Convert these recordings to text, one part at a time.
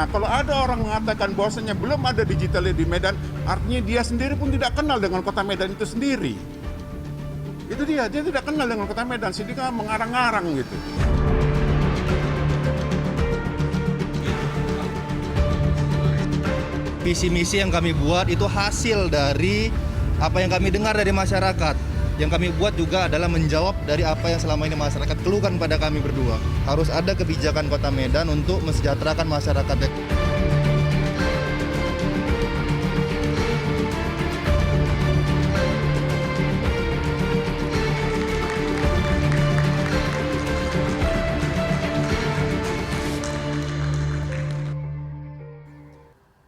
kalau ada orang mengatakan bahwasanya belum ada digital di Medan, artinya dia sendiri pun tidak kenal dengan kota Medan itu sendiri. Itu dia tidak kenal dengan kota Medan, sehingga mengarang-arang gitu. Visi misi yang kami buat itu hasil dari apa yang kami dengar dari masyarakat. Yang kami buat juga adalah menjawab dari apa yang selama ini masyarakat keluhkan pada kami berdua. Harus ada kebijakan Kota Medan untuk mensejahterakan masyarakat.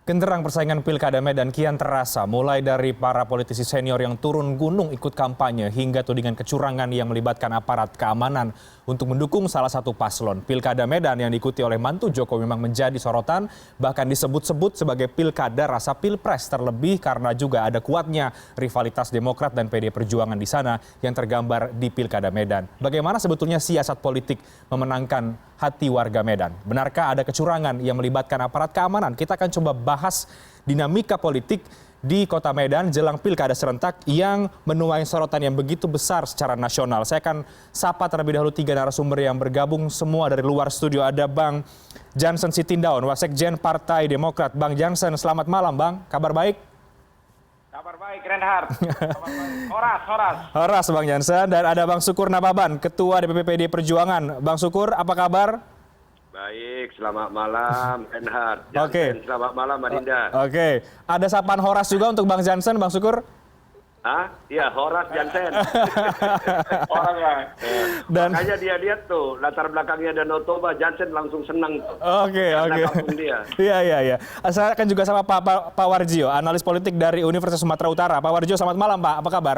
Genderang persaingan Pilkada Medan kian terasa, mulai dari para politisi senior yang turun gunung ikut kampanye hingga tudingan kecurangan yang melibatkan aparat keamanan untuk mendukung salah satu paslon. Pilkada Medan yang diikuti oleh mantu Jokowi memang menjadi sorotan, bahkan disebut-sebut sebagai pilkada rasa pilpres, terlebih karena juga ada kuatnya rivalitas Demokrat dan PD Perjuangan di sana yang tergambar di Pilkada Medan. Bagaimana sebetulnya siasat politik memenangkan hati warga Medan? Benarkah ada kecurangan yang melibatkan aparat keamanan? Kita akan coba bahas dinamika politik di Kota Medan jelang pilkada serentak yang menuai sorotan yang begitu besar secara nasional. Saya akan sapa terlebih dahulu 3 narasumber yang bergabung semua dari luar studio. Ada Bang Jansen Sitindaun, Wasekjen Partai Demokrat. Bang Jansen, selamat malam Bang, kabar baik? Kabar baik, Reinhardt. Horas. Horas Bang Jansen. Dan ada Bang Sukur Nababan, Ketua DPP PD Perjuangan. Bang Sukur, apa kabar? Baik, selamat malam, Reinhardt. Oke. Selamat malam, Adinda. Oke. Ada sapaan Horas juga untuk Bang Jansen, Bang Sukur? Iya, Horas Jansen. Orang lah. Makanya dia lihat tuh, latar belakangnya Danau Toba, Jansen langsung senang. Oke. Kampung dia. Iya. Saya akan juga sama Pak Warjio, analis politik dari Universitas Sumatera Utara. Pak Warjio, selamat malam Pak, apa kabar?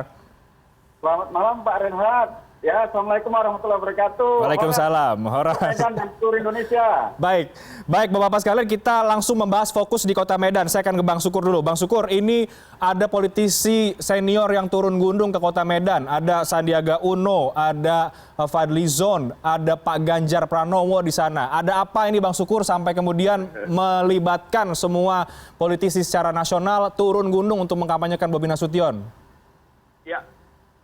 Selamat malam Pak Reinhardt. Ya, Assalamualaikum warahmatullahi wabarakatuh. Waalaikumsalam. Horas. Medan dan seluruh Indonesia. Baik, Bapak-Bapak sekalian, kita langsung membahas fokus di Kota Medan. Saya akan ke Bang Sukur dulu. Bang Sukur, ini ada politisi senior yang turun gunung ke Kota Medan. Ada Sandiaga Uno, ada Fadly Zon, ada Pak Ganjar Pranowo di sana. Ada apa ini Bang Sukur sampai kemudian melibatkan semua politisi secara nasional turun gunung untuk mengkampanyekan Bobi Nasution?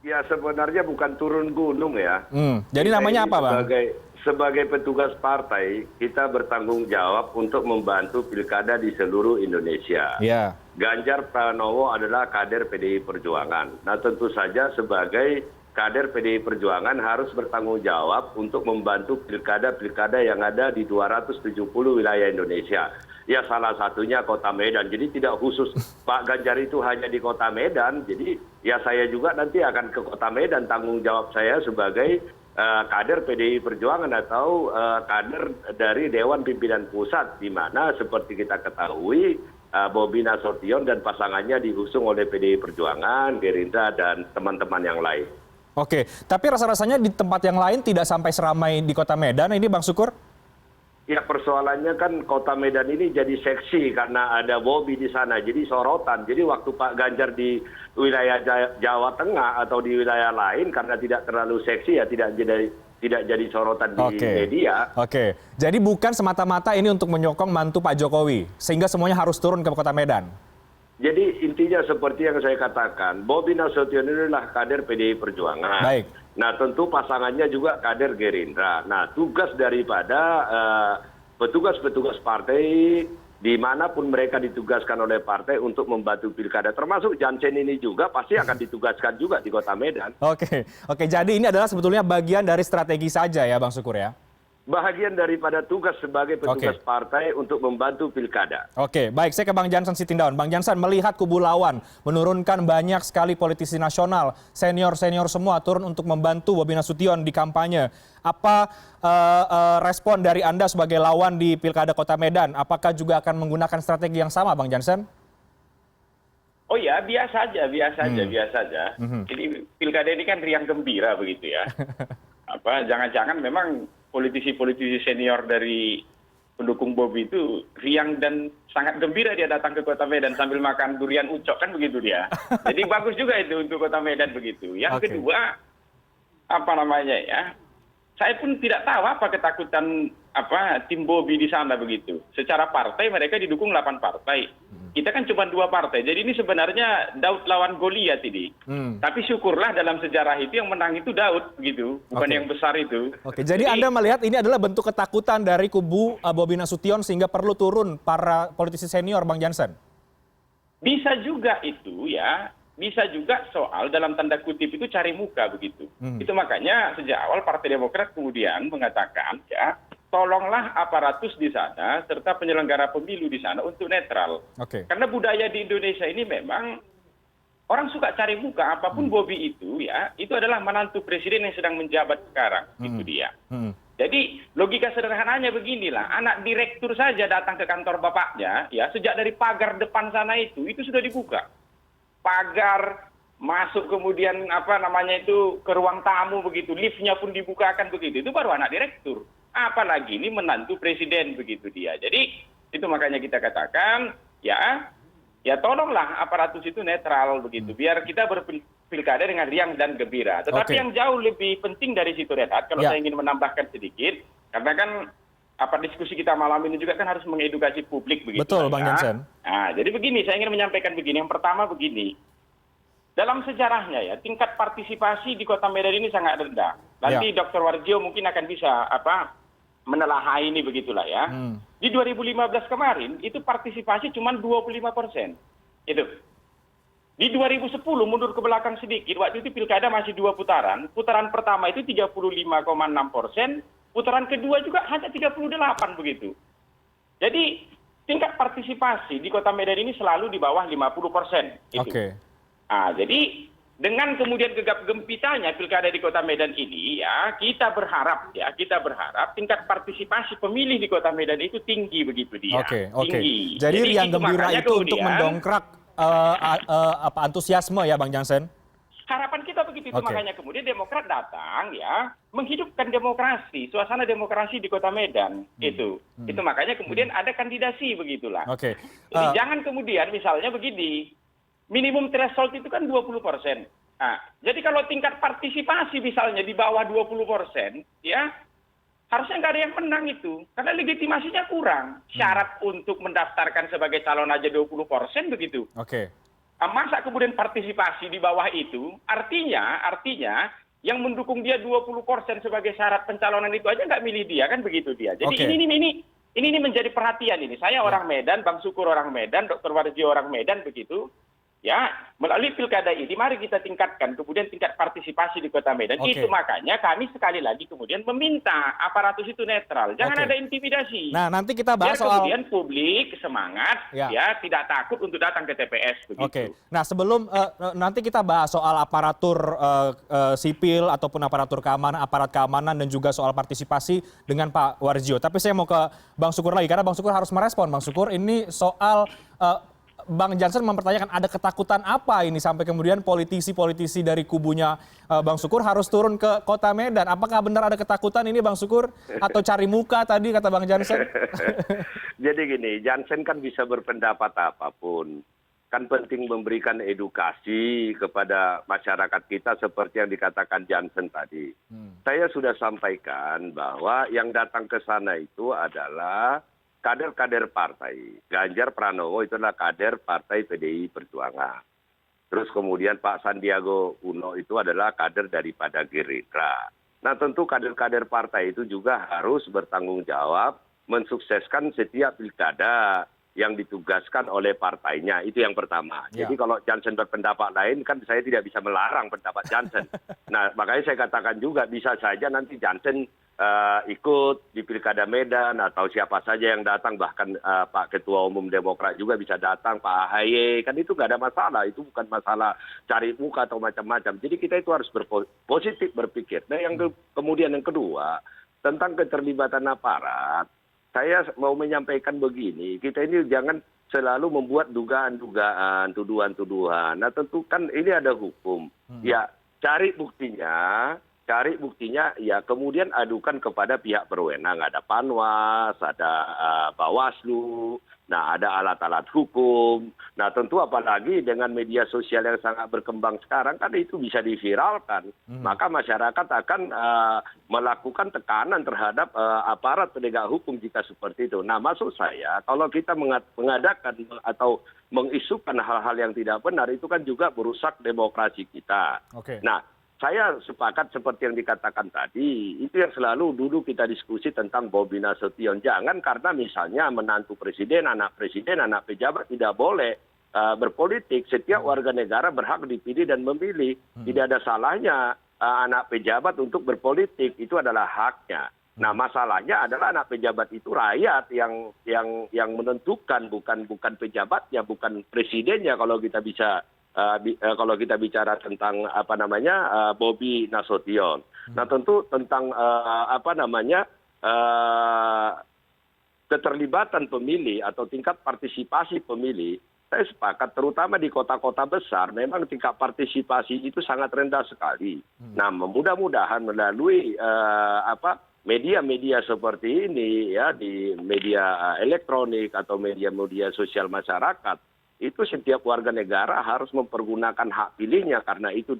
Ya sebenarnya bukan turun gunung ya. Jadi namanya apa Bang? Sebagai petugas partai, kita bertanggung jawab untuk membantu pilkada di seluruh Indonesia. Ya. Ganjar Pranowo adalah kader PDI Perjuangan. Nah tentu saja sebagai kader PDI Perjuangan harus bertanggung jawab untuk membantu pilkada-pilkada yang ada di 270 wilayah Indonesia. Ya salah satunya Kota Medan. Jadi tidak khusus Pak Ganjar itu hanya di Kota Medan. Jadi ya saya juga nanti akan ke Kota Medan. Tanggung jawab saya sebagai kader PDI Perjuangan atau kader dari Dewan Pimpinan Pusat. Di mana seperti kita ketahui Bobi Nasution dan pasangannya diusung oleh PDI Perjuangan, Gerindra dan teman-teman yang lain. Oke, tapi rasa-rasanya di tempat yang lain tidak sampai seramai di Kota Medan ini Bang Sukur? Ya persoalannya kan Kota Medan ini jadi seksi karena ada Bobi di sana, jadi sorotan. Jadi waktu Pak Ganjar di wilayah Jawa Tengah atau di wilayah lain karena tidak terlalu seksi ya tidak jadi sorotan di media. Oke, jadi bukan semata-mata ini untuk menyokong mantu Pak Jokowi, sehingga semuanya harus turun ke Kota Medan? Jadi intinya seperti yang saya katakan, Bobi Nasution inilah kader PDI Perjuangan. Baik. Nah tentu pasangannya juga kader Gerindra. Nah tugas daripada petugas-petugas partai dimanapun mereka ditugaskan oleh partai untuk membantu pilkada, termasuk Jansen ini juga pasti akan ditugaskan juga di Kota Medan. Oke, jadi ini adalah sebetulnya bagian dari strategi saja ya Bang Sukur ya? Bahagian daripada tugas sebagai petugas partai untuk membantu pilkada. Oke, baik. Saya ke Bang Jansen Sitindaun. Bang Jansen, melihat kubu lawan menurunkan banyak sekali politisi nasional, senior-senior semua turun untuk membantu Bobi Nasution di kampanye. Apa respon dari Anda sebagai lawan di Pilkada Kota Medan? Apakah juga akan menggunakan strategi yang sama, Bang Jansen? Oh ya, biasa aja. Jadi pilkada ini kan riang gembira begitu ya. Jangan-jangan memang politisi-politisi senior dari pendukung Bobi itu riang dan sangat gembira dia datang ke Kota Medan sambil makan durian ucok kan begitu dia. Jadi bagus juga itu untuk Kota Medan begitu. Yang kedua saya pun tidak tahu apa ketakutan tim Bobi di sana begitu. Secara partai mereka didukung 8 partai. Kita kan cuma 2 partai. Jadi ini sebenarnya Daud lawan Goliat ini. Tapi syukurlah dalam sejarah itu yang menang itu Daud begitu, bukan yang besar itu. Oke, jadi Anda melihat ini adalah bentuk ketakutan dari kubu Bobi Nasution sehingga perlu turun para politisi senior, Bang Jansen? Bisa juga itu ya. Bisa juga soal dalam tanda kutip itu cari muka begitu. Itu makanya sejak awal Partai Demokrat kemudian mengatakan ya tolonglah aparatus di sana serta penyelenggara pemilu di sana untuk netral. Karena budaya di Indonesia ini memang orang suka cari muka apapun Bobi itu ya itu adalah menantu presiden yang sedang menjabat sekarang. Itu dia. Jadi logika sederhananya beginilah, anak direktur saja datang ke kantor bapaknya ya sejak dari pagar depan sana itu sudah dibuka. Pagar masuk kemudian ke ruang tamu begitu, liftnya pun dibukakan begitu, itu baru anak direktur. Apalagi ini menantu presiden begitu dia. Jadi itu makanya kita katakan ya tolonglah aparatus itu netral begitu, biar kita berpilkada dengan riang dan gembira. Tetapi yang jauh lebih penting dari situ Renhat, kalau saya ingin menambahkan sedikit, karena kan diskusi kita malam ini juga kan harus mengedukasi publik begitu. Betul, Bang Jansen. Nah, jadi begini, saya ingin menyampaikan begini. Yang pertama begini, dalam sejarahnya ya tingkat partisipasi di Kota Medan ini sangat rendah. Nanti Dr. Warjio mungkin akan bisa menelaah ini begitulah ya. Di 2015 kemarin itu partisipasi cuma 25%. Itu. Di 2010 mundur ke belakang sedikit, waktu itu pilkada masih 2 putaran. Putaran pertama itu 35,6%. Putaran kedua juga hanya 38 begitu. Jadi tingkat partisipasi di Kota Medan ini selalu di bawah 50%. Jadi dengan kemudian gegap gempitanya pilkada di Kota Medan ini ya kita berharap tingkat partisipasi pemilih di Kota Medan itu tinggi begitu dia. Tinggi. Jadi riang gembira itu untuk mendongkrak antusiasme ya Bang Jansen? Harapan kita begitu, itu makanya kemudian Demokrat datang ya menghidupkan demokrasi, suasana demokrasi di Kota Medan itu makanya kemudian ada kandidasi begitulah. Jadi jangan kemudian misalnya begini, minimum threshold itu kan 20%. Nah, jadi kalau tingkat partisipasi misalnya di bawah 20%, ya harusnya nggak ada yang menang itu, karena legitimasinya kurang. Syarat untuk mendaftarkan sebagai calon aja 20% begitu. Masa kemudian partisipasi di bawah itu, artinya yang mendukung dia 20% sebagai syarat pencalonan itu aja nggak milih dia, kan begitu dia. Jadi ini menjadi perhatian ini. Saya orang Medan, Bang Sukur orang Medan, Dr. Warjio orang Medan begitu. Ya, melalui pilkada ini mari kita tingkatkan kemudian tingkat partisipasi di Kota Medan. Itu makanya kami sekali lagi kemudian meminta aparatus itu netral. Jangan ada intimidasi. Nah, nanti kita bahas soal kemudian publik semangat ya tidak takut untuk datang ke TPS begitu. Nah, sebelum nanti kita bahas soal aparatur sipil ataupun aparatur keamanan, aparat keamanan dan juga soal partisipasi dengan Pak Warjio. Tapi saya mau ke Bang Sukur lagi karena Bang Sukur harus merespon. Bang Sukur, ini soal Bang Jansen mempertanyakan ada ketakutan apa ini sampai kemudian politisi-politisi dari kubunya Bang Sukur harus turun ke Kota Medan. Apakah benar ada ketakutan ini Bang Sukur atau cari muka tadi kata Bang Jansen? Jadi gini, Jansen kan bisa berpendapat apapun. Kan penting memberikan edukasi kepada masyarakat kita seperti yang dikatakan Jansen tadi. Saya sudah sampaikan bahwa yang datang ke sana itu adalah kader-kader partai. Ganjar Pranowo itu adalah kader partai PDI Perjuangan. Terus kemudian Pak Sandiaga Uno itu adalah kader daripada Gerindra. Nah tentu kader-kader partai itu juga harus bertanggung jawab mensukseskan setiap pilkada yang ditugaskan oleh partainya. Itu yang pertama. Jadi kalau Jansen berpendapat lain, kan saya tidak bisa melarang pendapat Jansen. Nah, makanya saya katakan juga bisa saja nanti Jansen ikut di Pilkada Medan atau siapa saja yang datang, bahkan Pak Ketua Umum Demokrat juga bisa datang, Pak AHY, kan itu nggak ada masalah. Itu bukan masalah cari muka atau macam-macam. Jadi kita itu harus positif berpikir. Nah, kemudian yang kedua, tentang keterlibatan aparat, saya mau menyampaikan begini, kita ini jangan selalu membuat dugaan-dugaan, tuduhan-tuduhan. Nah tentu kan ini ada hukum. Ya cari buktinya, cari buktinya, ya kemudian adukan kepada pihak berwenang. Ada Panwas, ada Bawaslu, nah ada alat-alat hukum. Nah tentu apalagi dengan media sosial yang sangat berkembang sekarang kan itu bisa diviralkan. Maka masyarakat akan melakukan tekanan terhadap aparat penegak hukum jika seperti itu. Nah maksud saya kalau kita mengadakan atau mengisukan hal-hal yang tidak benar itu kan juga merusak demokrasi kita. Nah saya sepakat seperti yang dikatakan tadi, itu yang selalu dulu kita diskusi tentang Bobi Nasution. Jangan karena misalnya menantu presiden, anak pejabat tidak boleh berpolitik. Setiap warga negara berhak dipilih dan memilih. Tidak ada salahnya anak pejabat untuk berpolitik, itu adalah haknya. Nah masalahnya adalah anak pejabat itu rakyat yang menentukan, bukan pejabatnya, bukan presidennya kalau kita bisa. Kalau kita bicara tentang Bobi Nasution. Nah tentu tentang keterlibatan pemilih atau tingkat partisipasi pemilih, saya sepakat terutama di kota-kota besar memang tingkat partisipasi itu sangat rendah sekali. Nah mudah-mudahan melalui media-media seperti ini ya, di media elektronik atau media-media sosial masyarakat, itu setiap warga negara harus mempergunakan hak pilihnya karena itu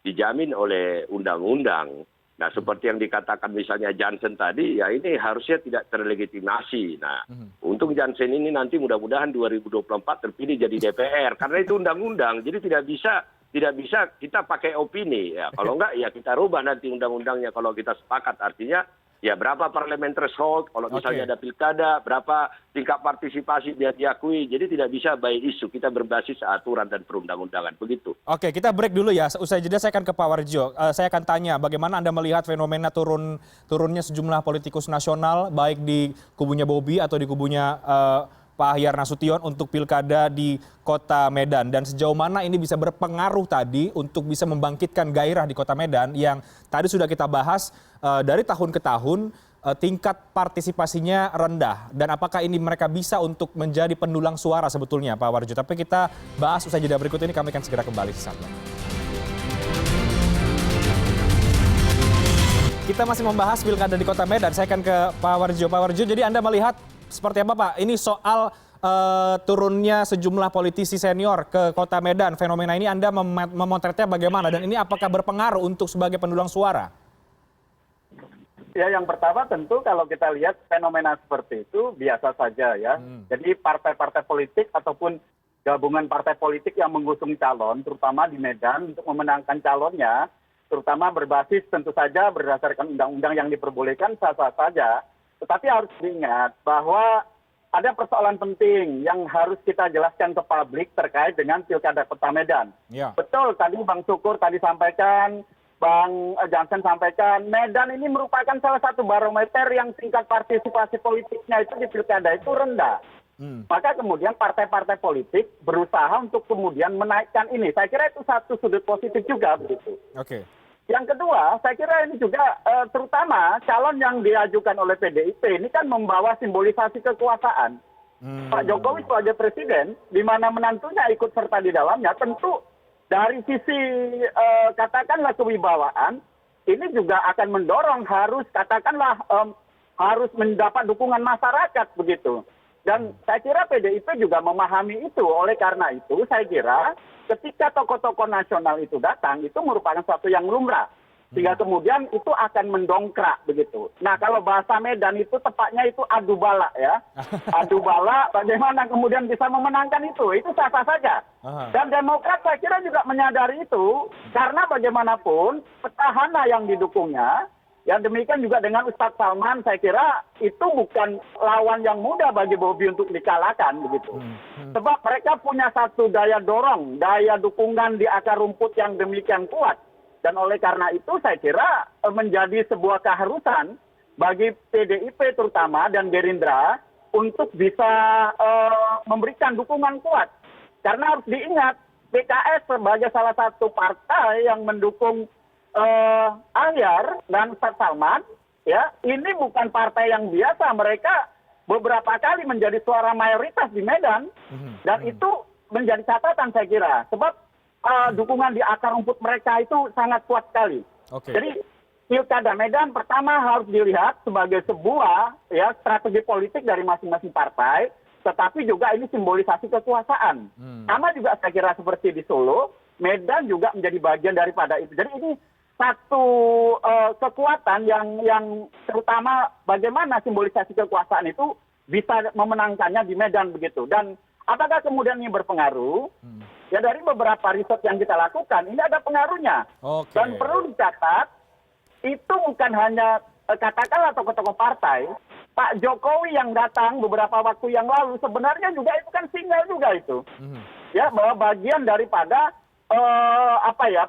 dijamin oleh undang-undang. Nah seperti yang dikatakan misalnya Jansen tadi, ya ini harusnya tidak terlegitimasi. Nah untung Jansen ini nanti mudah-mudahan 2024 terpilih jadi DPR karena itu undang-undang, jadi tidak bisa kita pakai opini. Ya kalau enggak ya kita rubah nanti undang-undangnya kalau kita sepakat, artinya ya berapa parliament threshold, kalau misalnya ada pilkada, berapa tingkat partisipasi biar diakui. Jadi tidak bisa by isu, kita berbasis aturan dan perundang-undangan, begitu. Oke, kita break dulu ya. Usai jeda saya akan ke Pak Warjo. Saya akan tanya bagaimana Anda melihat fenomena turunnya sejumlah politikus nasional, baik di kubunya Bobi atau di kubunya Pak Ahyar Nasution untuk pilkada di Kota Medan. Dan sejauh mana ini bisa berpengaruh tadi untuk bisa membangkitkan gairah di Kota Medan yang tadi sudah kita bahas dari tahun ke tahun tingkat partisipasinya rendah. Dan apakah ini mereka bisa untuk menjadi pendulang suara sebetulnya Pak Warjo. Tapi kita bahas usai jeda berikut ini, kami akan segera kembali sesaat lagi. Kita masih membahas pilkada di Kota Medan. Saya akan ke Pak Warjo. Pak Warjo, jadi Anda melihat seperti apa Pak? Ini soal turunnya sejumlah politisi senior ke Kota Medan. Fenomena ini Anda memotretnya bagaimana? Dan ini apakah berpengaruh untuk sebagai pendulang suara? Ya, yang pertama tentu kalau kita lihat fenomena seperti itu biasa saja ya. Jadi partai-partai politik ataupun gabungan partai politik yang mengusung calon, terutama di Medan untuk memenangkan calonnya, terutama berbasis tentu saja berdasarkan undang-undang yang diperbolehkan sah-sah saja. Tetapi harus diingat bahwa ada persoalan penting yang harus kita jelaskan ke publik terkait dengan Pilkada Kota Medan. Ya. Betul, tadi Bang Syukur tadi sampaikan, Bang Jansen sampaikan, Medan ini merupakan salah satu barometer yang tingkat partisipasi politiknya itu di Pilkada itu rendah. Maka kemudian partai-partai politik berusaha untuk kemudian menaikkan ini. Saya kira itu satu sudut positif juga begitu. Oke. Yang kedua, saya kira ini juga terutama calon yang diajukan oleh PDIP ini kan membawa simbolisasi kekuasaan. Pak Jokowi sebagai presiden, di mana menantunya ikut serta di dalamnya, tentu dari sisi katakanlah kewibawaan, ini juga akan mendorong harus katakanlah harus mendapat dukungan masyarakat begitu. Dan saya kira PDIP juga memahami itu. Oleh karena itu, saya kira ketika tokoh-tokoh nasional itu datang, itu merupakan sesuatu yang lumrah. Sehingga kemudian itu akan mendongkrak begitu. Nah kalau bahasa Medan itu tepatnya itu adu bala ya. Adu bala bagaimana kemudian bisa memenangkan itu sah-sah saja. Dan Demokrat saya kira juga menyadari itu. Karena bagaimanapun petahana yang didukungnya, ya demikian juga dengan Ustadz Salman, saya kira itu bukan lawan yang mudah bagi Bobi untuk dikalahkan begitu. Sebab mereka punya satu daya dorong, daya dukungan di akar rumput yang demikian kuat. Dan oleh karena itu saya kira menjadi sebuah keharusan bagi PDIP terutama dan Gerindra untuk bisa memberikan dukungan kuat. Karena harus diingat PKS sebagai salah satu partai yang mendukung Ahyar dan Ustadz Salman, ya ini bukan partai yang biasa. Mereka beberapa kali menjadi suara mayoritas di Medan, dan itu menjadi catatan saya kira. Sebab dukungan di akar rumput mereka itu sangat kuat sekali. Jadi Pilkada Medan pertama harus dilihat sebagai sebuah ya strategi politik dari masing-masing partai, tetapi juga ini simbolisasi kekuasaan. Sama juga saya kira seperti di Solo, Medan juga menjadi bagian daripada itu. Jadi ini satu kekuatan yang terutama bagaimana simbolisasi kekuasaan itu bisa memenangkannya di Medan begitu. Dan apakah kemudian ini berpengaruh? Ya dari beberapa riset yang kita lakukan, ini ada pengaruhnya. Oke. Dan perlu dicatat, itu bukan hanya katakanlah tokoh-tokoh partai, Pak Jokowi yang datang beberapa waktu yang lalu sebenarnya juga itu kan sinyal juga itu, ya bahwa bagian daripada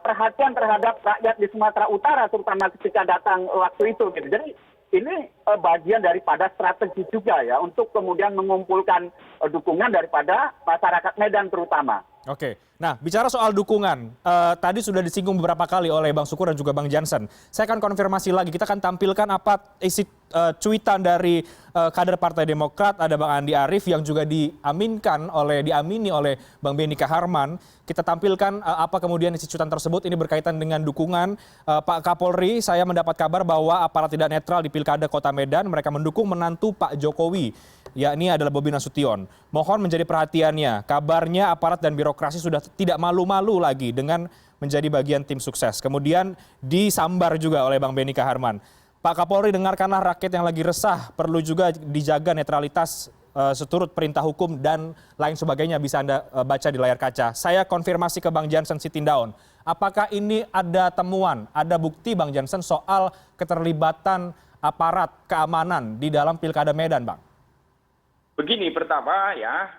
perhatian terhadap rakyat di Sumatera Utara terutama ketika datang waktu itu gitu. Jadi ini bagian daripada strategi juga ya untuk kemudian mengumpulkan dukungan daripada masyarakat Medan terutama. Oke, nah bicara soal dukungan, tadi sudah disinggung beberapa kali oleh Bang Sukur dan juga Bang Jansen. Saya akan konfirmasi lagi, kita akan tampilkan apa isi cuitan dari kader Partai Demokrat, ada Bang Andi Arief yang juga diamini oleh Bang Benny Kaharman. Kita tampilkan apa kemudian isi cuitan tersebut, ini berkaitan dengan dukungan Pak Kapolri. Saya mendapat kabar bahwa aparat tidak netral di Pilkada Kota Medan, mereka mendukung menantu Pak Jokowi, yakni adalah Bobi Nasution. Mohon menjadi perhatiannya, kabarnya aparat dan birokrasi sudah tidak malu-malu lagi dengan menjadi bagian tim sukses. Kemudian disambar juga oleh Bang Benny Kaharman. Pak Kapolri, dengarkanlah rakyat yang lagi resah, perlu juga dijaga netralitas seturut perintah hukum dan lain sebagainya, bisa Anda baca di layar kaca. Saya konfirmasi ke Bang Jansen Sitindaun. Apakah ini ada temuan, ada bukti Bang Jansen soal keterlibatan aparat keamanan di dalam Pilkada Medan, Bang? Begini, pertama ya,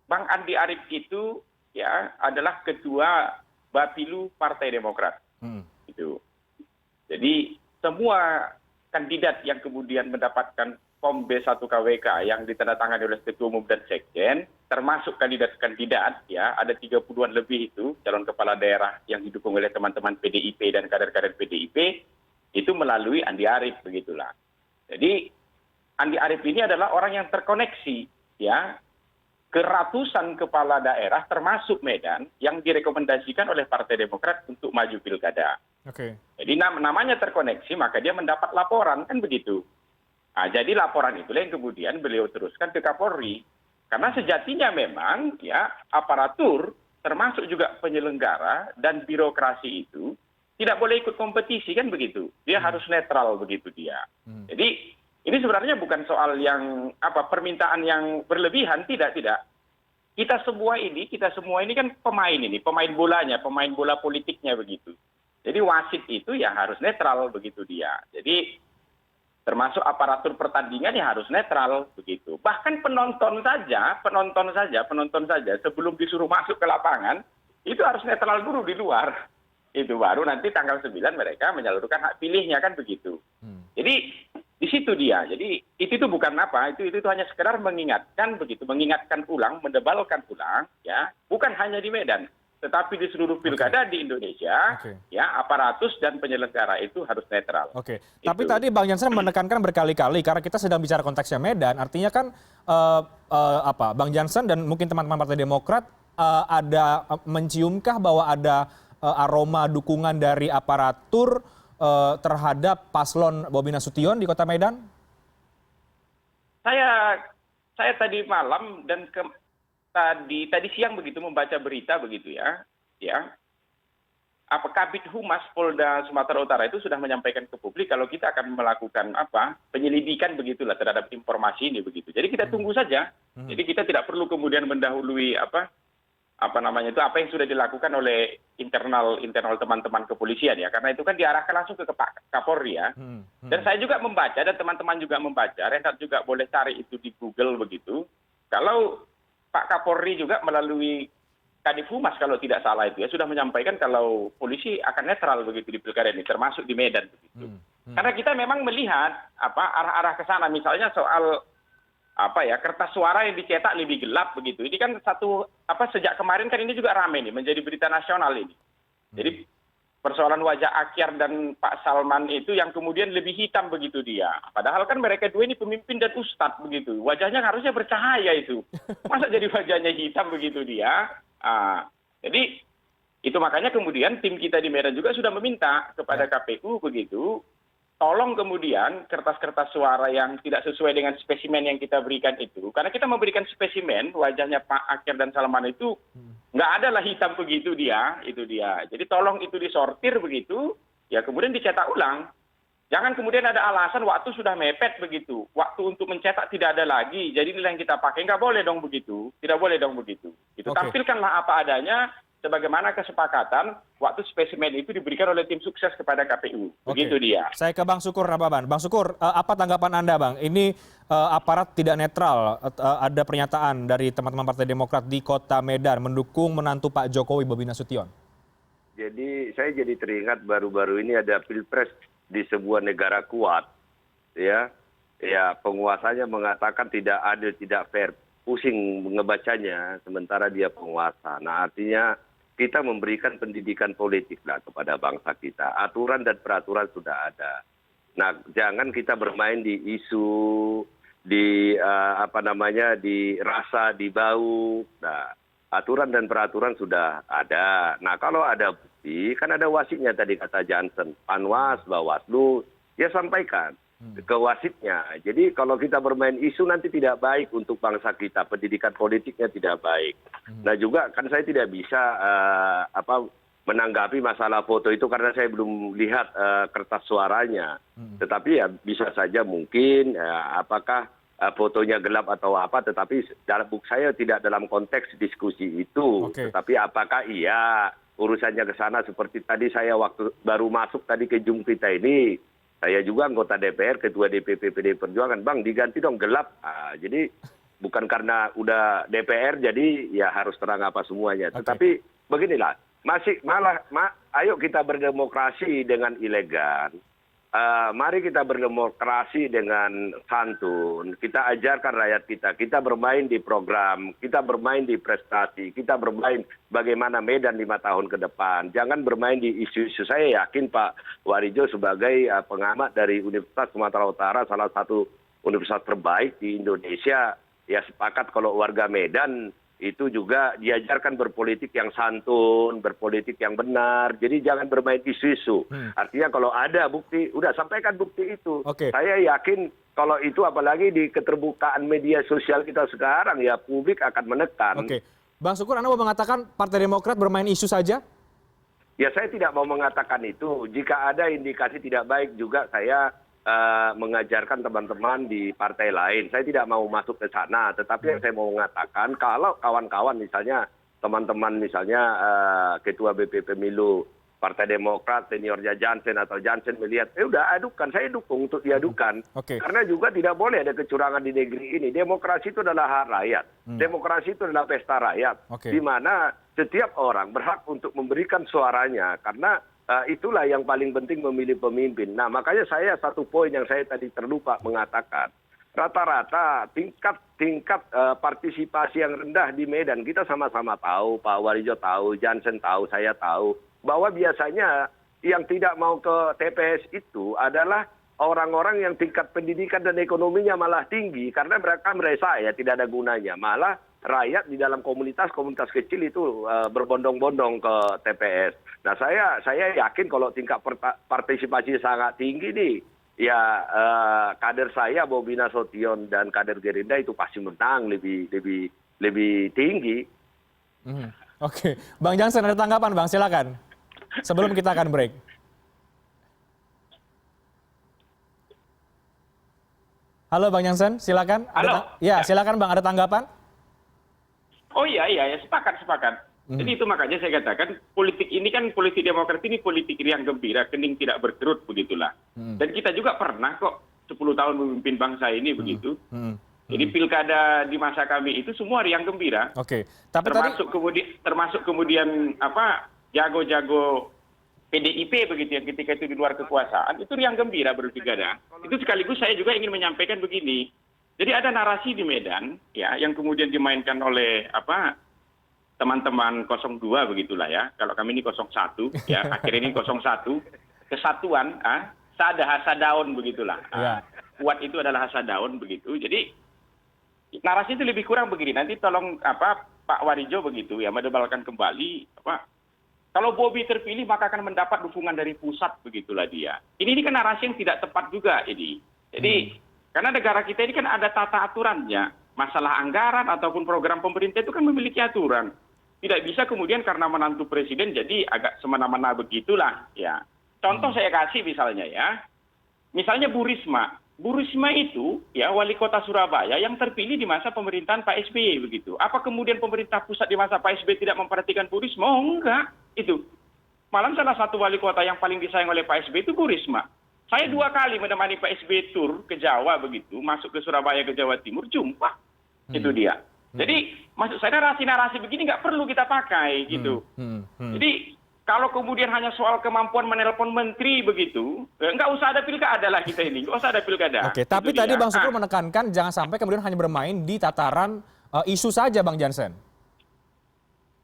Bang Andi Arief itu ya adalah ketua Bapilu Partai Demokrat. Itu. Jadi semua kandidat yang kemudian mendapatkan Form B1 KWK yang ditandatangani oleh Ketua Umum dan Sekjen, termasuk kandidat-kandidat ya, ada 30-an lebih itu calon kepala daerah yang didukung oleh teman-teman PDIP dan kader-kader PDIP, itu melalui Andi Arief begitulah. Jadi Andi Arief ini adalah orang yang terkoneksi ya ke ratusan kepala daerah termasuk Medan yang direkomendasikan oleh Partai Demokrat untuk maju pilkada. Oke. Jadi namanya terkoneksi maka dia mendapat laporan kan begitu. Nah, jadi laporan itulah yang kemudian beliau teruskan ke Kapolri. Karena sejatinya memang ya aparatur termasuk juga penyelenggara dan birokrasi itu tidak boleh ikut kompetisi kan begitu. Dia harus netral begitu dia. Jadi ini sebenarnya bukan soal yang permintaan yang berlebihan, tidak. Kita semua ini kan pemain bolanya, pemain bola politiknya begitu. Jadi wasit itu ya harus netral begitu dia. Jadi termasuk aparatur pertandingan ya harus netral begitu. Bahkan penonton saja sebelum disuruh masuk ke lapangan itu harus netral dulu di luar. Itu baru nanti tanggal 9 mereka menyalurkan hak pilihnya kan begitu. Jadi di situ dia. Jadi itu bukan itu hanya sekedar mengingatkan begitu, mengingatkan ulang, mendebalkan ulang ya, bukan hanya di Medan, tetapi di seluruh pilkada di Indonesia ya aparatus dan penyelenggara itu harus netral. Oke. Tapi tadi Bang Jansen menekankan berkali-kali karena kita sedang bicara konteksnya Medan, artinya kan Bang Jansen dan mungkin teman-teman Partai Demokrat ada menciumkah bahwa ada aroma dukungan dari aparatur terhadap paslon Bobi Nasution di Kota Medan? Saya tadi malam dan tadi siang begitu membaca berita begitu ya. Kabid Humas Polda Sumatera Utara itu sudah menyampaikan ke publik kalau kita akan melakukan penyelidikan begitulah terhadap informasi ini begitu. Jadi kita tunggu saja. Jadi kita tidak perlu kemudian mendahului apa yang sudah dilakukan oleh internal teman-teman kepolisian ya, karena itu kan diarahkan langsung ke Pak Kapolri ya. Dan saya juga membaca dan teman-teman juga membaca, Renhat juga boleh cari itu di Google begitu. Kalau Pak Kapolri juga melalui Kadif Humas kalau tidak salah itu ya sudah menyampaikan kalau polisi akan netral begitu di pilkada ini, termasuk di Medan begitu. Karena kita memang melihat arah-arah ke sana, misalnya soal kertas suara yang dicetak lebih gelap begitu. Ini kan sejak kemarin kan ini juga ramai nih menjadi berita nasional ini. Jadi persoalan wajah Akyar dan Pak Salman itu yang kemudian lebih hitam begitu dia. Padahal kan mereka dua ini pemimpin dan ustadz begitu. Wajahnya harusnya bercahaya itu. Masa jadi wajahnya hitam begitu dia? Jadi itu makanya kemudian tim kita di Medan juga sudah meminta kepada KPU begitu tolong kemudian kertas-kertas suara yang tidak sesuai dengan spesimen yang kita berikan itu, karena kita memberikan spesimen wajahnya Pak Akhir dan Salman itu nggak ada lah hitam begitu dia, itu dia. Jadi tolong itu disortir begitu, ya kemudian dicetak ulang. Jangan kemudian ada alasan waktu sudah mepet begitu, waktu untuk mencetak tidak ada lagi, jadi inilah yang kita pakai. Nggak boleh dong begitu, tidak boleh dong begitu. Itu Oke. tampilkanlah apa adanya, sebagaimana kesepakatan waktu spesimen itu diberikan oleh tim sukses kepada KPU. Begitu Oke. dia. Saya ke Bang Sukur Nababan. Bang Sukur, apa tanggapan Anda, Bang? Ini aparat tidak netral. Ada pernyataan dari teman-teman Partai Demokrat di Kota Medan mendukung menantu Pak Jokowi, Bobi Nasution. Jadi saya jadi teringat baru-baru ini ada pilpres di sebuah negara kuat, ya penguasanya mengatakan tidak adil, tidak fair, pusing ngebacanya, sementara dia penguasa. Nah artinya kita memberikan pendidikan politik lah kepada bangsa kita, aturan dan peraturan sudah ada. Nah jangan kita bermain di isu, di di rasa, di bau. Nah aturan dan peraturan sudah ada. Nah kalau ada bukti, kan ada wasitnya tadi kata Jansen, Panwas, Bawaslu, ya sampaikan ke wasitnya. Jadi kalau kita bermain isu nanti tidak baik untuk bangsa kita, pendidikan politiknya tidak baik. Nah juga kan saya tidak bisa menanggapi masalah foto itu karena saya belum lihat kertas suaranya. Tetapi ya bisa saja mungkin apakah fotonya gelap atau apa, tetapi dalam buku saya tidak dalam konteks diskusi itu. Oke. Tetapi apakah iya urusannya ke sana seperti tadi saya waktu baru masuk tadi ke Jumprita ini, saya juga anggota DPR, ketua DPP PDI Perjuangan, Bang diganti dong gelap. Jadi bukan karena udah DPR jadi ya harus terang apa semuanya. Oke. Tetapi beginilah, ayo kita berdemokrasi dengan elegan. Mari kita berdemokrasi dengan santun, kita ajarkan rakyat kita bermain di program, kita bermain di prestasi, kita bermain bagaimana Medan 5 tahun ke depan. Jangan bermain di isu-isu. Saya yakin Pak Warijo sebagai pengamat dari Universitas Sumatera Utara, salah satu universitas terbaik di Indonesia, ya sepakat kalau warga Medan itu juga diajarkan berpolitik yang santun, berpolitik yang benar. Jadi jangan bermain isu-isu. Artinya kalau ada bukti, udah sampaikan bukti itu. Oke. Saya yakin kalau itu apalagi di keterbukaan media sosial kita sekarang ya publik akan menekan. Oke. Bang Sukur, Anda mau mengatakan Partai Demokrat bermain isu saja? Ya saya tidak mau mengatakan itu. Jika ada indikasi tidak baik juga saya mengajarkan teman-teman di partai lain. Saya tidak mau masuk ke sana, tetapi yang saya mau mengatakan kalau kawan-kawan misalnya teman-teman misalnya ketua BP Pemilu Partai Demokrat seniornya Jansen atau Jansen melihat, udah adukan, saya dukung untuk diadukan. Oke. Karena juga tidak boleh ada kecurangan di negeri ini. Demokrasi itu adalah hak rakyat. Demokrasi itu adalah pesta rakyat. Oke. Di mana setiap orang berhak untuk memberikan suaranya karena itulah yang paling penting memilih pemimpin. Nah makanya saya satu poin yang saya tadi terlupa mengatakan, rata-rata tingkat partisipasi yang rendah di Medan, kita sama-sama tahu, Pak Warijo tahu, Jansen tahu, saya tahu, bahwa biasanya yang tidak mau ke TPS itu adalah orang-orang yang tingkat pendidikan dan ekonominya malah tinggi, karena mereka merasa ya tidak ada gunanya, malah rakyat di dalam komunitas kecil itu berbondong-bondong ke TPS. Nah saya yakin kalau tingkat partisipasi sangat tinggi nih, ya kader saya Bobi Nasution dan kader Gerindra itu pasti menang lebih tinggi. Oke. Bang Jansen ada tanggapan, Bang? Silakan. Sebelum kita akan break. Halo Bang Jansen, silakan. Halo. Ya, silakan Bang, ada tanggapan? Oh iya, sepakat. Jadi itu makanya saya katakan politik ini kan politik Demokrat ini politik riang gembira, kening tidak berkerut begitulah. Dan kita juga pernah kok 10 tahun memimpin bangsa ini begitu. Jadi pilkada di masa kami itu semua riang gembira. Oke. Tapi tadi termasuk kemudian jago-jago PDIP begitu yang ketika itu di luar kekuasaan itu riang gembira berpilkada. Itu sekaligus saya juga ingin menyampaikan begini. Jadi ada narasi di Medan ya yang kemudian dimainkan oleh teman-teman 02 begitulah ya. Kalau kami ini 01 ya, akhirnya ini 01. Kesatuan hasadaun begitulah. Ya. Kuat itu adalah hasadaun begitu. Jadi narasi itu lebih kurang begini. Nanti tolong Pak Warijo begitu ya mendebalkan kembali Kalau Bobi terpilih maka akan mendapat dukungan dari pusat, begitulah dia. Ini kan narasi yang tidak tepat juga ini. Jadi karena negara kita ini kan ada tata aturannya. Masalah anggaran ataupun program pemerintah itu kan memiliki aturan. Tidak bisa kemudian karena menantu presiden jadi agak semena-mena begitulah ya. Contoh saya kasih misalnya ya. Misalnya Bu Risma. Bu Risma itu ya wali kota Surabaya yang terpilih di masa pemerintahan Pak SBY begitu. Apa kemudian pemerintah pusat di masa Pak SBY tidak memperhatikan Bu Risma? Oh enggak, itu. Malah salah satu wali kota yang paling disayang oleh Pak SBY itu Bu Risma. Saya 2 kali menemani Pak SBY tur ke Jawa begitu, masuk ke Surabaya ke Jawa Timur, jumpa. Itu dia. Jadi maksud saya narasi-narasi begini nggak perlu kita pakai gitu. Jadi kalau kemudian hanya soal kemampuan menelpon menteri begitu, nggak usah ada pilkada lah kita ini, nggak usah ada pilkada. Oke, tapi itu tadi dia. Bang Sukur menekankan jangan sampai kemudian hanya bermain di tataran isu saja, Bang Jansen.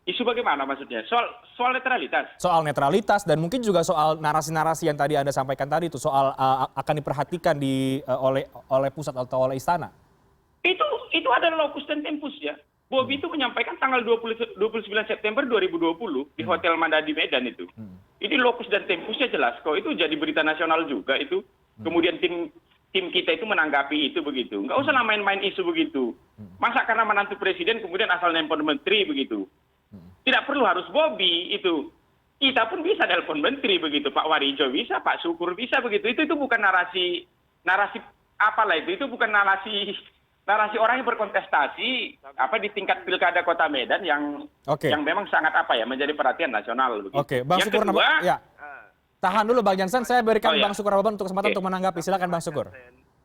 Isu bagaimana maksudnya? Soal netralitas. Soal netralitas dan mungkin juga soal narasi-narasi yang tadi Anda sampaikan tadi itu soal akan diperhatikan oleh pusat atau oleh istana. Itu adalah lokus dan tempus ya. Bobi itu menyampaikan tanggal 29 September 2020 di Hotel Mandadi Medan itu. Ini lokus dan tempusnya jelas kok. Itu jadi berita nasional juga itu. Kemudian tim kita itu menanggapi itu begitu. Nggak usah lah main-main isu begitu. Masa karena menantu presiden kemudian asal nelpon menteri begitu. Tidak perlu harus Bobi itu. Kita pun bisa nelpon menteri begitu. Pak Warijo bisa, Pak Syukur bisa begitu. Itu bukan narasi apalah itu. Itu bukan narasi orang yang berkontestasi di tingkat pilkada Kota Medan yang memang sangat menjadi perhatian nasional begitu. Oke, Bang Syukur ya. Tahan dulu Bang Jansen, saya berikan Bang Syukur Nababan untuk kesempatan untuk menanggapi. Silakan Bang Syukur.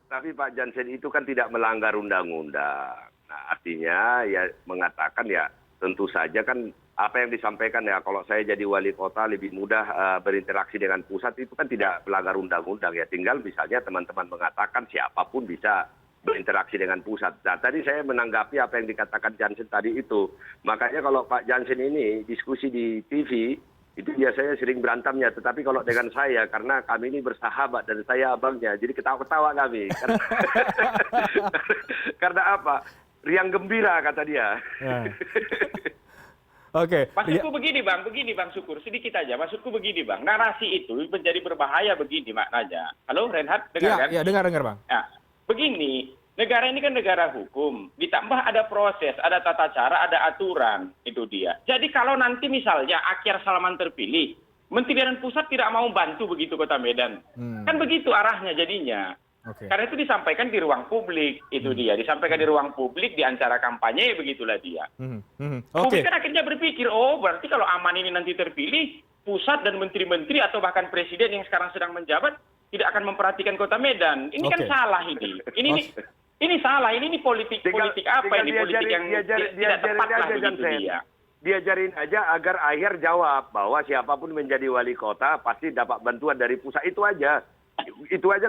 Tapi Pak Jansen itu kan tidak melanggar undang-undang. Nah, artinya ya mengatakan ya tentu saja kan apa yang disampaikan ya kalau saya jadi wali kota lebih mudah berinteraksi dengan pusat itu kan tidak melanggar undang-undang ya. Tinggal misalnya teman-teman mengatakan siapapun bisa berinteraksi dengan pusat. Nah, tadi saya menanggapi apa yang dikatakan Jansen tadi itu. Makanya kalau Pak Jansen ini diskusi di TV, itu biasanya sering berantamnya. Tetapi kalau dengan saya, karena kami ini bersahabat dan saya abangnya, jadi ketawa-ketawa kami. Karena apa? Riang gembira, kata dia. Oke. Maksudku begini Bang Syukur, sedikit aja. Maksudku begini Bang, narasi itu menjadi berbahaya begini maknanya. Halo Reinhard, dengar kan? Iya, dengar Bang. Nah, begini, negara ini kan negara hukum, ditambah ada proses, ada tata cara, ada aturan, itu dia. Jadi kalau nanti misalnya Akhir Salman terpilih, Menteri dan Pusat tidak mau bantu begitu Kota Medan. Kan begitu arahnya jadinya. Karena itu disampaikan di ruang publik, itu dia. Disampaikan di ruang publik, di acara kampanye, begitulah dia. Publik kan akhirnya berpikir, oh berarti kalau Aman ini nanti terpilih, Pusat dan menteri-menteri atau bahkan presiden yang sekarang sedang menjabat, tidak akan memperhatikan Kota Medan. Ini kan salah ini. Ini salah. Ini politik apa ini? Politik yang tidak tepat lah begitu dia. Diajarin aja agar Akhir jawab bahwa siapapun menjadi wali kota pasti dapat bantuan dari pusat. Itu aja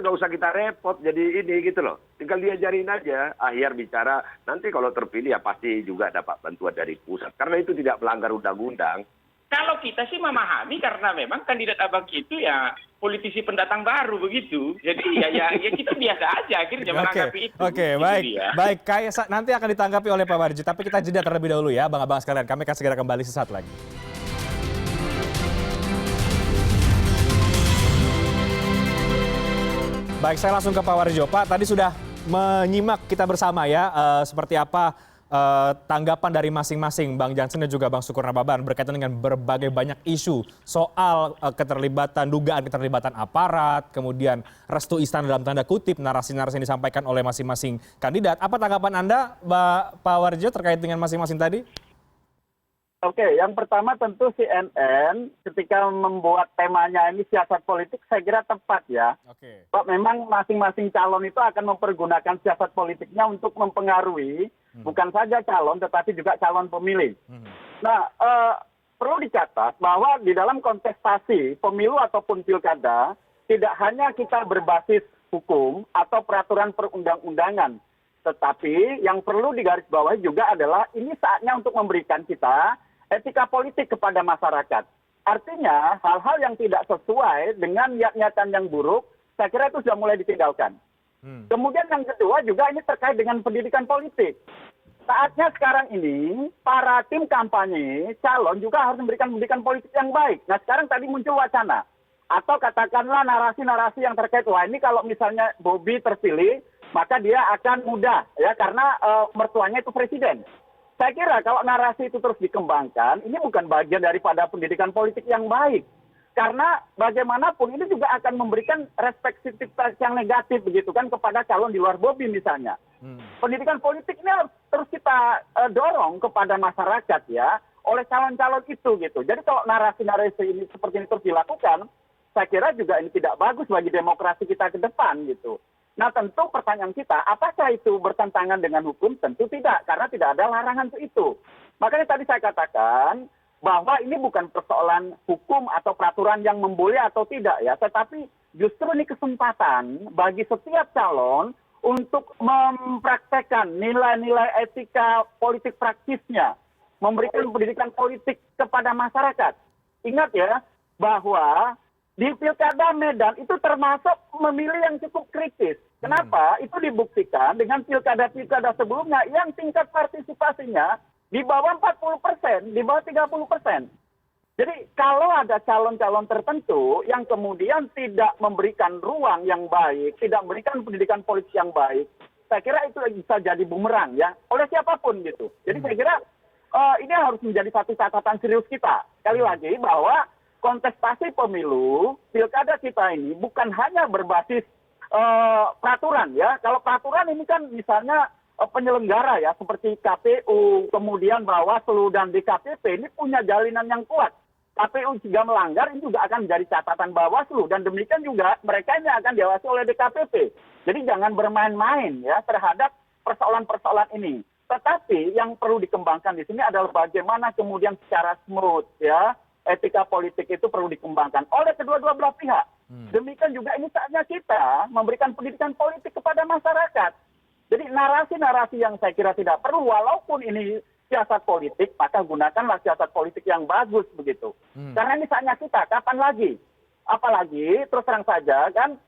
nggak usah kita repot jadi ini gitu loh. Tinggal diajarin aja. Akhir bicara nanti kalau terpilih ya pasti juga dapat bantuan dari pusat. Karena itu tidak melanggar undang-undang. Kalau kita sih memahami karena memang kandidat abang itu ya politisi pendatang baru begitu. Jadi ya kita biasa aja akhirnya menanggapi itu. Oke, baik. Nanti akan ditanggapi oleh Pak Warji. Tapi kita jeda terlebih dahulu ya, abang-abang sekalian. Kami akan segera kembali sesaat lagi. Baik, saya langsung ke Pak Warjo. Pak, tadi sudah menyimak kita bersama ya, seperti apa tanggapan dari masing-masing Bang Jansen dan juga Bang Syukur Nababan berkaitan dengan berbagai banyak isu soal dugaan keterlibatan aparat, kemudian restu istana dalam tanda kutip, narasi-narasi yang disampaikan oleh masing-masing kandidat. Apa tanggapan Anda, Pak Warjo, terkait dengan masing-masing tadi? Oke, yang pertama tentu CNN ketika membuat temanya ini siasat politik, saya kira tepat ya. Pak, memang masing-masing calon itu akan mempergunakan siasat politiknya untuk mempengaruhi bukan saja calon, tetapi juga calon pemilih. Nah, perlu dicatat bahwa di dalam kontestasi pemilu ataupun pilkada, tidak hanya kita berbasis hukum atau peraturan perundang-undangan, tetapi yang perlu digarisbawahi juga adalah ini saatnya untuk memberikan kita etika politik kepada masyarakat. Artinya hal-hal yang tidak sesuai dengan niat-niatan yang buruk, saya kira itu sudah mulai ditinggalkan. Kemudian yang kedua juga ini terkait dengan pendidikan politik. saatnya sekarang ini para tim kampanye calon juga harus memberikan pendidikan politik yang baik. Nah sekarang tadi muncul wacana atau katakanlah narasi-narasi yang terkait, wah ini kalau misalnya Bobi terpilih maka dia akan mudah ya karena mertuanya itu presiden. Saya kira kalau narasi itu terus dikembangkan, ini bukan bagian daripada pendidikan politik yang baik. Karena bagaimanapun ini juga akan memberikan respektivitas yang negatif begitu kan kepada calon di luar Bobi misalnya. Pendidikan politik ini harus terus kita dorong kepada masyarakat ya oleh calon-calon itu gitu. Jadi kalau narasi-narasi ini seperti ini terus dilakukan, saya kira juga ini tidak bagus bagi demokrasi kita ke depan gitu. Nah tentu pertanyaan kita, apakah itu bertentangan dengan hukum? Tentu tidak, karena tidak ada larangan untuk itu. Makanya tadi saya katakan bahwa ini bukan persoalan hukum atau peraturan yang memboleh atau tidak ya, tetapi justru ini kesempatan bagi setiap calon untuk mempraktekkan nilai-nilai etika politik praktisnya, memberikan pendidikan politik kepada masyarakat. Ingat ya, bahwa di Pilkada Medan itu termasuk memilih yang cukup kritis. Kenapa? Itu dibuktikan dengan pilkada-pilkada sebelumnya yang tingkat partisipasinya di bawah 40%, di bawah 30%. Jadi kalau ada calon-calon tertentu yang kemudian tidak memberikan ruang yang baik, tidak memberikan pendidikan politik yang baik, saya kira itu bisa jadi bumerang ya, oleh siapapun gitu. Jadi saya kira ini harus menjadi satu catatan serius kita. Sekali lagi bahwa kontestasi pemilu, pilkada kita ini bukan hanya berbasis peraturan ya. Kalau peraturan ini kan misalnya penyelenggara ya seperti KPU, kemudian Bawaslu dan DKPP ini punya jalinan yang kuat. KPU jika melanggar ini juga akan menjadi catatan Bawaslu dan demikian juga mereka ini akan diawasi oleh DKPP. Jadi jangan bermain-main ya terhadap persoalan-persoalan ini. Tetapi yang perlu dikembangkan di sini adalah bagaimana kemudian secara smooth ya etika politik itu perlu dikembangkan oleh kedua-dua belah pihak. Demikian juga ini saatnya kita memberikan pendidikan politik kepada masyarakat. Jadi narasi-narasi yang saya kira tidak perlu, walaupun ini siasat politik, maka gunakanlah siasat politik yang bagus begitu. Karena ini saatnya kita, kapan lagi? Apalagi, terus terang saja kan,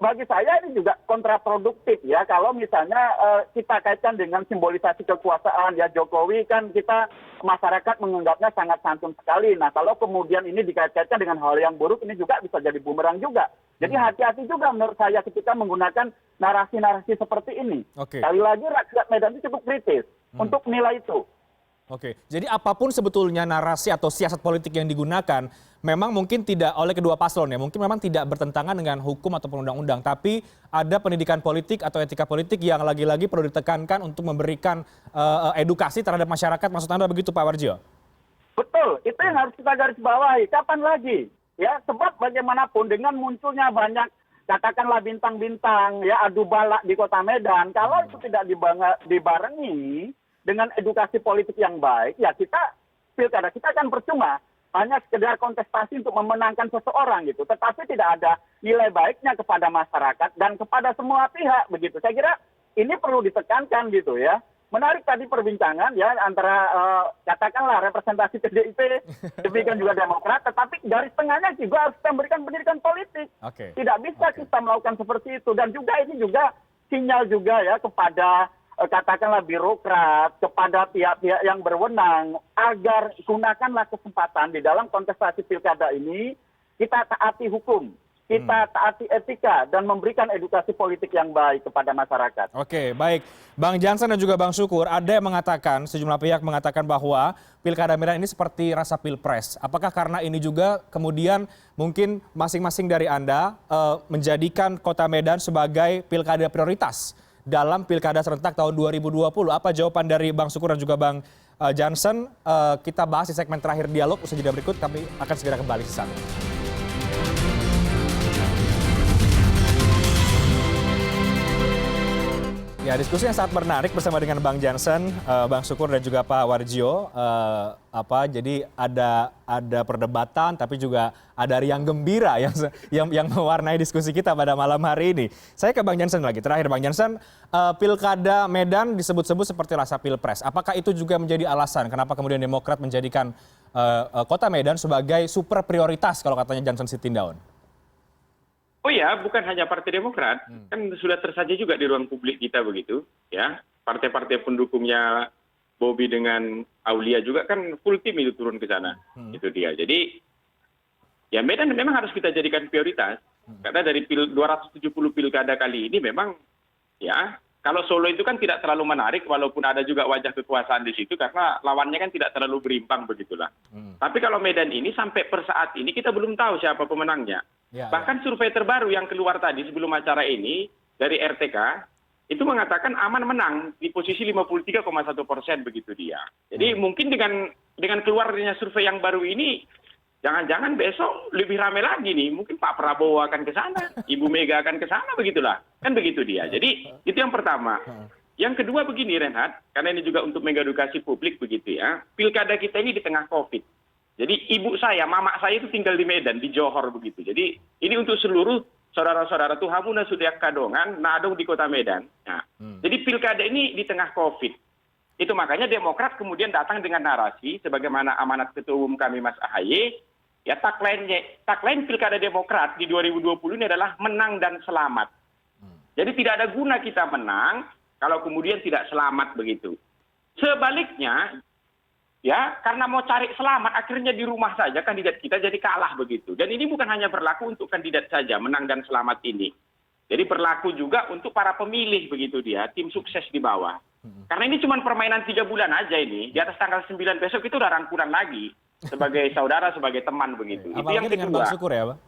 bagi saya ini juga kontraproduktif ya, kalau misalnya kita kaitkan dengan simbolisasi kekuasaan ya Jokowi kan kita masyarakat menganggapnya sangat santun sekali. Nah kalau kemudian ini dikaitkan dengan hal yang buruk ini juga bisa jadi bumerang juga. Jadi hati-hati juga menurut saya ketika menggunakan narasi-narasi seperti ini. Sekali lagi rakyat Medan itu cukup kritis untuk menilai itu. Oke, jadi apapun sebetulnya narasi atau siasat politik yang digunakan, memang mungkin tidak oleh kedua paslon ya, mungkin memang tidak bertentangan dengan hukum ataupun undang-undang, tapi ada pendidikan politik atau etika politik yang lagi-lagi perlu ditekankan untuk memberikan edukasi terhadap masyarakat, maksud Anda begitu Pak Warjio? Betul, itu yang harus kita garis bawahi, kapan lagi? Ya, sebab bagaimanapun dengan munculnya banyak katakanlah bintang-bintang ya adu balak di Kota Medan, kalau itu tidak dibarengi dengan edukasi politik yang baik, ya kita pilkada kita akan percuma. Hanya sekedar kontestasi untuk memenangkan seseorang gitu. Tetapi tidak ada nilai baiknya kepada masyarakat dan kepada semua pihak begitu. Saya kira ini perlu ditekankan gitu ya. Menarik tadi perbincangan ya antara katakanlah representasi PDIP, demikian juga Demokrat, tetapi garis tengahnya juga harus memberikan pendidikan politik. Tidak bisa kita melakukan seperti itu. Dan juga ini juga sinyal juga ya kepada katakanlah birokrat, kepada pihak-pihak yang berwenang, agar gunakanlah kesempatan di dalam kontestasi pilkada ini, kita taati hukum, kita taati etika, dan memberikan edukasi politik yang baik kepada masyarakat. Oke, baik. Bang Jansen dan juga Bang Syukur, ada yang mengatakan, sejumlah pihak mengatakan bahwa Pilkada Medan ini seperti rasa pilpres. Apakah karena ini juga kemudian mungkin masing-masing dari Anda menjadikan Kota Medan sebagai pilkada prioritas dalam Pilkada serentak tahun 2020. Apa jawaban dari Bang Syukur dan juga Bang Jansen? Kita bahas di segmen terakhir dialog. Usai jeda berikut kami akan segera kembali sesaat lagi. Ya, diskusi yang sangat menarik bersama dengan Bang Jansen, Bang Syukur dan juga Pak Warjio. Jadi ada perdebatan, tapi juga ada riang gembira yang mewarnai diskusi kita pada malam hari ini. Saya ke Bang Jansen lagi. Terakhir Bang Jansen, Pilkada Medan disebut-sebut seperti rasa pilpres. Apakah itu juga menjadi alasan kenapa kemudian Demokrat menjadikan Kota Medan sebagai super prioritas kalau katanya Jansen Sitindaun? Oh ya, bukan hanya Partai Demokrat, kan sudah tersaji juga di ruang publik kita begitu, ya. Partai-partai pendukungnya Bobi dengan Aulia juga kan full tim itu turun ke sana, itu dia. Jadi ya Medan memang harus kita jadikan prioritas, karena dari 270 pilkada kali ini memang ya kalau Solo itu kan tidak terlalu menarik, walaupun ada juga wajah kekuasaan di situ karena lawannya kan tidak terlalu berimbang begitulah. Tapi kalau Medan ini sampai per saat ini kita belum tahu siapa pemenangnya. Bahkan survei terbaru yang keluar tadi sebelum acara ini dari RTK itu mengatakan Aman menang di posisi 53,1% begitu dia. Jadi mungkin dengan keluarnya survei yang baru ini, jangan-jangan besok lebih ramai lagi nih. Mungkin Pak Prabowo akan ke sana, Ibu Mega akan ke sana begitulah. Kan begitu dia. Jadi itu yang pertama. Yang kedua begini Reinhard, karena ini juga untuk mengedukasi publik begitu ya. Pilkada kita ini di tengah COVID. Jadi ibu saya, mama saya itu tinggal di Medan, di Johor begitu. Jadi ini untuk seluruh saudara-saudara tuh Hamuna sudah Kadongan, Nadong di Kota Medan. Nah, jadi pilkada ini di tengah COVID. Itu makanya Demokrat kemudian datang dengan narasi sebagaimana amanat Ketua Umum kami Mas AHY, ya tagline pilkada Demokrat di 2020 ini adalah menang dan selamat. Jadi tidak ada guna kita menang kalau kemudian tidak selamat begitu. Sebaliknya, ya karena mau cari selamat akhirnya di rumah saja kandidat kita jadi kalah begitu. Dan ini bukan hanya berlaku untuk kandidat saja menang dan selamat ini. Jadi berlaku juga untuk para pemilih begitu dia, tim sukses di bawah. Karena ini cuma permainan 3 bulan aja ini. Di atas tanggal 9 besok itu udah rangkulan lagi sebagai saudara, sebagai teman begitu. Itu yang dengan kedua. Bang Sukur ya, Pak?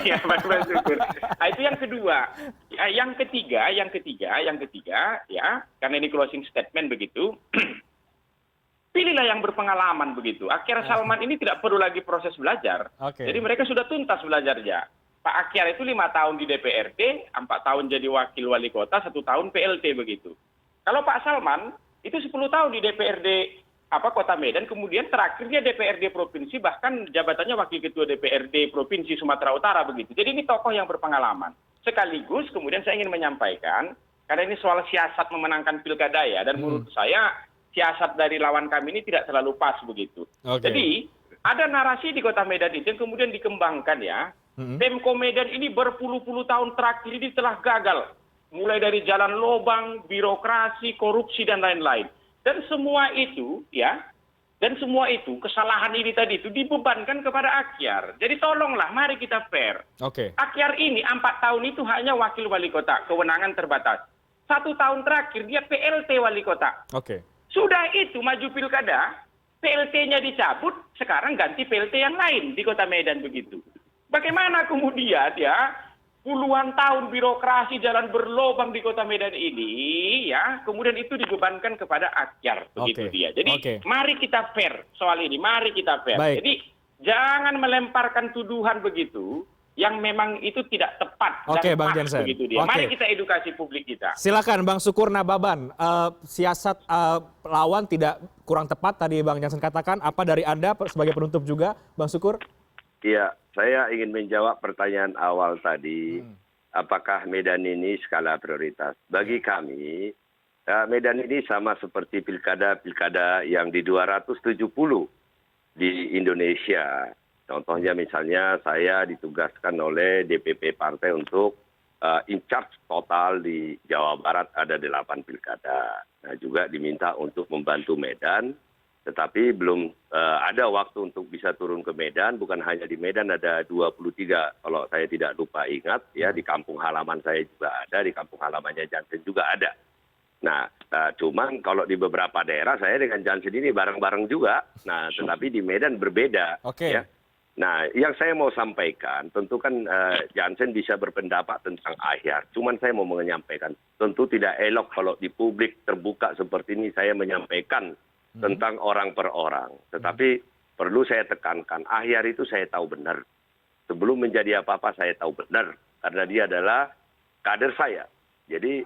Ya, Bang Sukur. Nah, itu yang kedua. Yang ketiga, ya, karena ini closing statement begitu. Pilihlah yang berpengalaman begitu. Akyar Salman ini tidak perlu lagi proses belajar. Jadi mereka sudah tuntas belajarnya. Pak Akyar itu 5 tahun di DPRD, 4 tahun jadi wakil wali kota, 1 tahun PLT begitu. Kalau Pak Salman itu 10 tahun di DPRD Kota Medan, kemudian terakhir dia DPRD provinsi, bahkan jabatannya wakil ketua DPRD provinsi Sumatera Utara begitu. Jadi ini tokoh yang berpengalaman. Sekaligus kemudian saya ingin menyampaikan, karena ini soal siasat memenangkan pilkada ya, dan menurut saya siasat dari lawan kami ini tidak terlalu pas begitu. Jadi ada narasi di Kota Medan itu yang kemudian dikembangkan ya. Pemko Medan ini berpuluh-puluh tahun terakhir ini telah gagal. Mulai dari jalan lobang, birokrasi, korupsi dan lain-lain. Dan semua itu ya, kesalahan ini tadi itu dibebankan kepada Akyar. Jadi tolonglah, mari kita fair. Akyar ini 4 tahun itu hanya wakil wali kota, kewenangan terbatas. 1 tahun terakhir dia PLT wali kota. Sudah itu maju pilkada, PLT-nya dicabut, sekarang ganti PLT yang lain di Kota Medan begitu. Bagaimana kemudian ya puluhan tahun birokrasi jalan berlobang di Kota Medan ini ya kemudian itu dibebankan kepada Akyar begitu dia. Jadi mari kita fair soal ini, mari kita fair. Jadi jangan melemparkan tuduhan begitu yang memang itu tidak tepat dan Bang pas Jansen. begitu dia. Mari kita edukasi publik kita. Silakan Bang Sukur Nababan, siasat lawan tidak kurang tepat tadi Bang Jansen katakan. Apa dari Anda sebagai penutup juga, Bang Sukur? Iya, saya ingin menjawab pertanyaan awal tadi. Apakah Medan ini skala prioritas? Bagi kami, Medan ini sama seperti pilkada-pilkada yang di 270 di Indonesia. Contohnya misalnya saya ditugaskan oleh DPP partai untuk in charge total di Jawa Barat ada 8 pilkada. Nah juga diminta untuk membantu Medan, tetapi belum ada waktu untuk bisa turun ke Medan. Bukan hanya di Medan, ada 23 kalau saya tidak lupa ingat. Ya di kampung halaman saya juga ada, di kampung halamannya Jansen juga ada. Nah, cuman kalau di beberapa daerah saya dengan Jansen ini bareng-bareng juga. Nah, tetapi di Medan berbeda. Ya. Nah, yang saya mau sampaikan, tentu kan Jansen bisa berpendapat tentang Ahyar. Cuman saya mau menyampaikan, tentu tidak elok kalau di publik terbuka seperti ini saya menyampaikan tentang orang per orang. Tetapi perlu saya tekankan, Ahyar itu saya tahu benar. Sebelum menjadi apa-apa saya tahu benar. Karena dia adalah kader saya. Jadi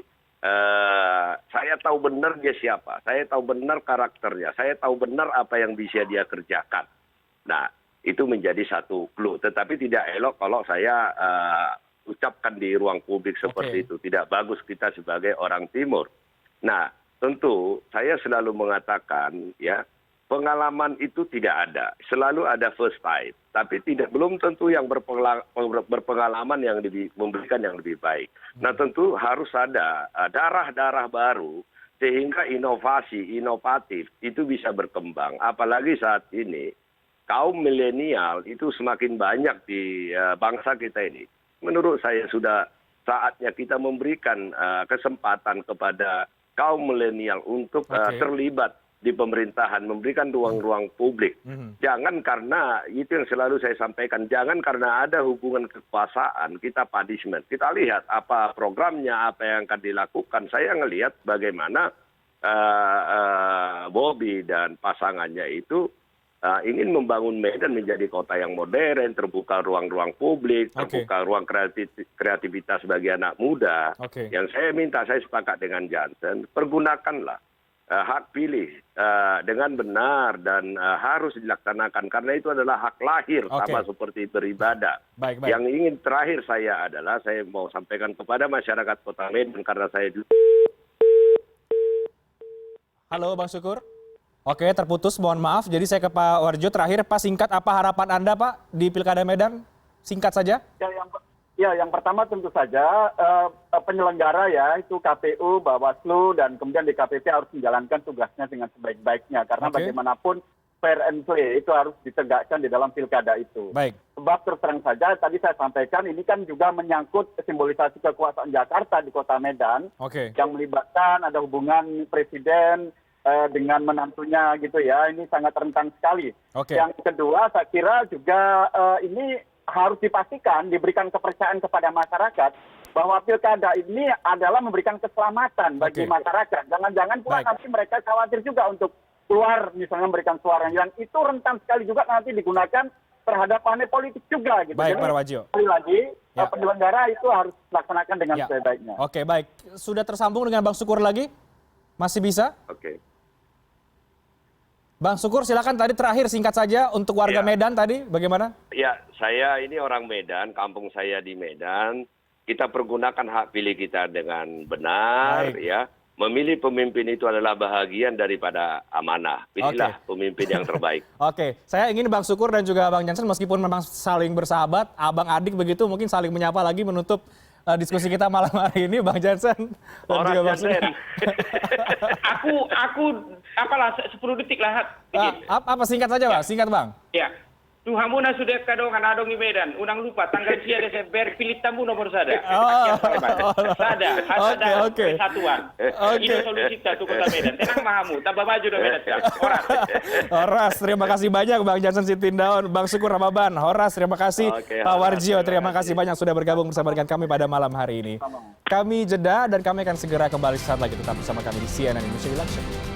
saya tahu benar dia siapa. Saya tahu benar karakternya. Saya tahu benar apa yang bisa dia kerjakan. Nah, itu menjadi satu clue. Tetapi tidak elok kalau saya ucapkan di ruang publik seperti itu. Tidak bagus kita sebagai orang Timur. Nah, tentu saya selalu mengatakan ya pengalaman itu tidak ada. Selalu ada first time. Tapi belum tentu yang berpengalaman yang memberikan yang lebih baik. Nah tentu harus ada darah-darah baru sehingga inovasi, inovatif itu bisa berkembang. Apalagi saat ini kaum milenial itu semakin banyak di bangsa kita ini. Menurut saya sudah saatnya kita memberikan kesempatan kepada kaum milenial untuk terlibat di pemerintahan, memberikan ruang-ruang publik. Jangan karena, itu yang selalu saya sampaikan, jangan karena ada hubungan kekuasaan, kita punishment. Kita lihat apa programnya, apa yang akan dilakukan. Saya ngelihat bagaimana Bobi dan pasangannya itu ingin membangun Medan menjadi kota yang modern, terbuka ruang-ruang publik, terbuka ruang kreativitas bagi anak muda. Yang saya minta, saya sepakat dengan Jansen, pergunakanlah hak pilih dengan benar dan harus dilaksanakan karena itu adalah hak lahir sama seperti beribadah. Yang ingin terakhir saya adalah saya mau sampaikan kepada masyarakat Kota Medan karena saya dulu. Halo Bang Syukur. Oke, terputus, mohon maaf. Jadi saya ke Pak Warjo terakhir, Pak, singkat apa harapan Anda Pak di Pilkada Medan? Singkat saja. Yang pertama tentu saja penyelenggara ya itu KPU, Bawaslu dan kemudian DKPP harus menjalankan tugasnya dengan sebaik-baiknya karena bagaimanapun fair and play itu harus ditegakkan di dalam pilkada itu. Sebab terus terang saja tadi saya sampaikan ini kan juga menyangkut simbolisasi kekuasaan Jakarta di Kota Medan yang melibatkan ada hubungan presiden dengan menantunya gitu ya, ini sangat rentan sekali. Yang kedua saya kira juga ini harus dipastikan diberikan kepercayaan kepada masyarakat bahwa pilkada ini adalah memberikan keselamatan bagi masyarakat. Jangan-jangan pula nanti mereka khawatir juga untuk keluar misalnya memberikan suara yang itu rentan sekali juga nanti digunakan terhadap money politik juga gitu. Baik, Pak Warjo. Sekali lagi penyelenggara itu harus dilaksanakan dengan sebaik-baiknya. Oke, baik. Sudah tersambung dengan Bang Syukur lagi? Masih bisa? Bang Syukur silakan tadi terakhir singkat saja untuk warga Medan tadi bagaimana? Ya, saya ini orang Medan, kampung saya di Medan. Kita pergunakan hak pilih kita dengan benar ya. Memilih pemimpin itu adalah bahagian daripada amanah. Pilihlah pemimpin yang terbaik. Saya ingin Bang Syukur dan juga Bang Jansen meskipun memang saling bersahabat, abang adik begitu mungkin saling menyapa lagi menutup diskusi kita malam hari ini, Bang Jansen. Orang Jansen. aku apalah 10 detik lah. Apa singkat saja, Bang? Singkat, Bang. Ya. Tuhamuna sudah kadongan adong di Medan. Unang lupa tanggal sia Desember pilih tamu nomor sada. Sada, hasada persatuan. Itu solusi satu Kota Medan. Tenang mahamu, tambah maju do Medan. Horas, terima kasih banyak Bang Jansen Sitindaun, Bang Syukur Ramadan. Horas, terima kasih. Pak Warjo, terima kasih banyak sudah bergabung bersama dengan kami pada malam hari ini. Kami jeda dan kami akan segera kembali sesaat lagi tetap bersama kami di CNN Indonesia Election.